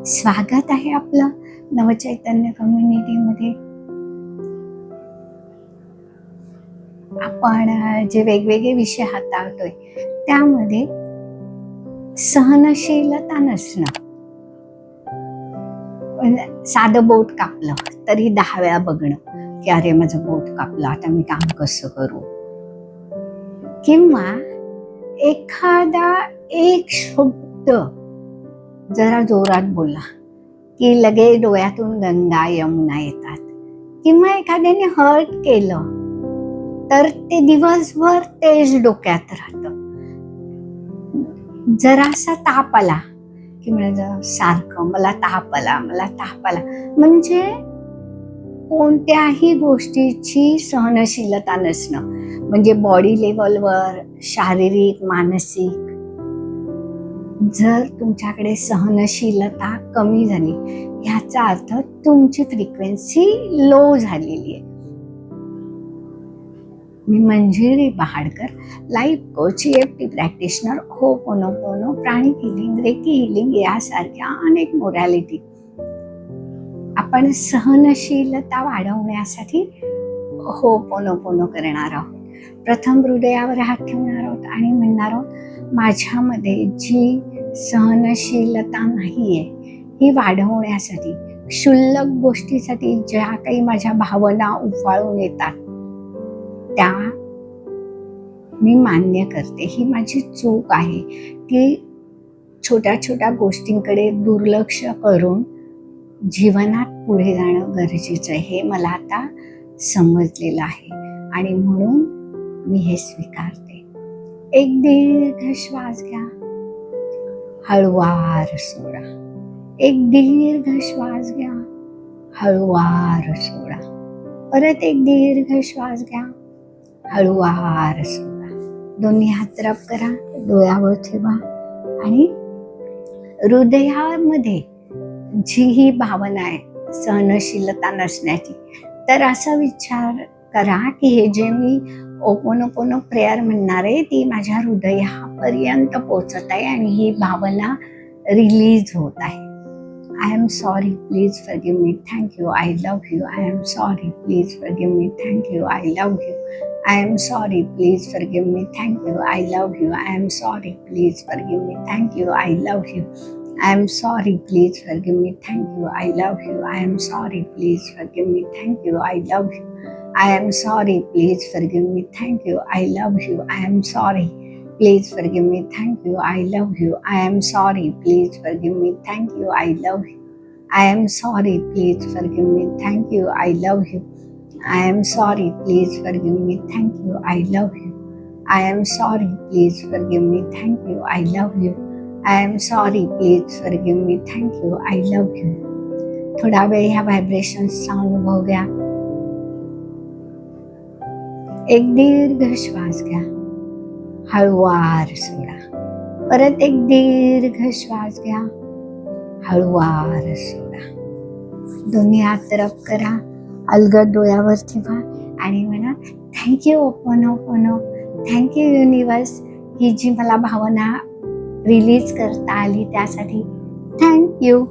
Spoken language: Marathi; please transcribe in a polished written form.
स्वागत आहे आपलं नवचैतन्य कम्युनिटीमध्ये. आपण जे वेगवेगळे विषय हाताळतोय त्यामध्ये सहनशीलता नसणं. साधं बोट कापलं तरी 10 वेळा बघणं की अरे माझं बोट कापलं, आता मी काम कसं करू. किंवा एखादा एक शब्द जरा जोरात बोलला की लगे डोळ्यातून गंगा यमुना येतात. किंवा एखाद्याने हर्ट केलं तर ते दिवसभर तेच डोक्यात राहतं. जरासा ताप आला की म्हणजे सारखं मला ताप आला. म्हणजे कोणत्याही गोष्टीची सहनशीलता नसणं, म्हणजे बॉडी लेवलवर, शारीरिक, मानसिक. जर तुमच्याकडे सहनशीलता कमी झाली ह्याचा अर्थ तुमची फ्रिक्वेन्सी लो झालेली आहे. मी Manjiri Bahadkar, life coach, EFT practitioner, Ho'oponopono, pranic healing, reiki healing यासारख्या अनेक मोडॅलिटी. आपण सहनशीलता वाढवण्यासाठी होपोनोपोनो करणार आहोत. प्रथम हृदयावर हात ठेवणार आहोत आणि म्हणणार आहोत, माझ्यामध्ये जी सहनशीलता नाहीये ही वाढवण्यासाठी, क्षुल्लक गोष्टीसाठी ज्या काही माझ्या भावना उफाळून येतात त्या मी मान्य करते. ही माझी चूक आहे की छोट्या छोट्या गोष्टींकडे दुर्लक्ष करून जीवनात पुढे जाणं गरजेचं आहे. हे मला आता समजलेलं आहे आणि म्हणून मी हे स्वीकारते. एक दीर्घ श्वास घ्या, हळूवार सोडा. एक दीर्घ श्वास घ्या, हळूवार सोडा. परत एक दीर्घ श्वास घ्या, हळूवार सोडा. दोन्ही हात रब करा, डोळ्यावर ठेवा आणि हृदयामध्ये जी ही भावना आहे सहनशीलता नसण्याची, तर असा विचार करा की हे जे मी ओपोनोपोनो प्रेयर म्हणणार आहे ती माझ्या हृदयापर्यंत पोहोचत आहे आणि ही भावना रिलीज होत आहे. I am sorry, please forgive me, thank you, I love you. I am sorry, please forgive me, thank you, I love you. I am sorry, please forgive me, thank you, I love you. I am sorry, please forgive me, thank you, I love you. I am sorry, please forgive me, thank you, I love you. I am sorry, please forgive me, thank you, I love you. I am sorry, please forgive me, thank you, I love you. I am sorry, please forgive me, thank you, I love you. I am sorry, please forgive me, thank you, I love you. I am sorry, please forgive me, thank you, I love you. I am sorry, please forgive me, thank you, I love you. I am sorry, please forgive me, thank you, I love you. I am sorry, please forgive me, thank you, I love you. थोडा वेळ ह्या व्हायब्रेशन्सचा अनुभव घ्या. एक दीर्घ श्वास घ्या, हळूवार सोडा. परत एक दीर्घ श्वास घ्या, हळूवार सोडा. दोन्ही हात रब करा, अलगद डोळ्यावर ठेवा आणि म्हणा, थँक्यू ओपोनोपोनो, थँक्यू युनिवर्स. ही जी मला भावना रिलीज करता आली त्यासाठी थँक्यू.